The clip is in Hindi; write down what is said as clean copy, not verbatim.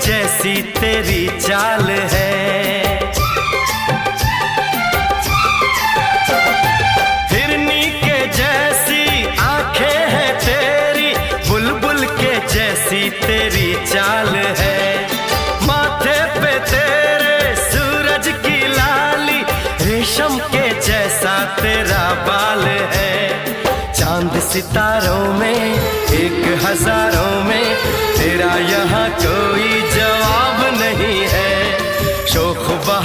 जैसी तेरी चाल है। हिरनी के जैसी आंखें हैं तेरी, बुलबुल के जैसी तेरी चाल है। माथे पे तेरे सूरज की लाली, रेशम के जैसा तेरा बाल है। चांद सितारों में एक हजारों में, तेरा यहाँ कोई जवाब नहीं है। शोख बहा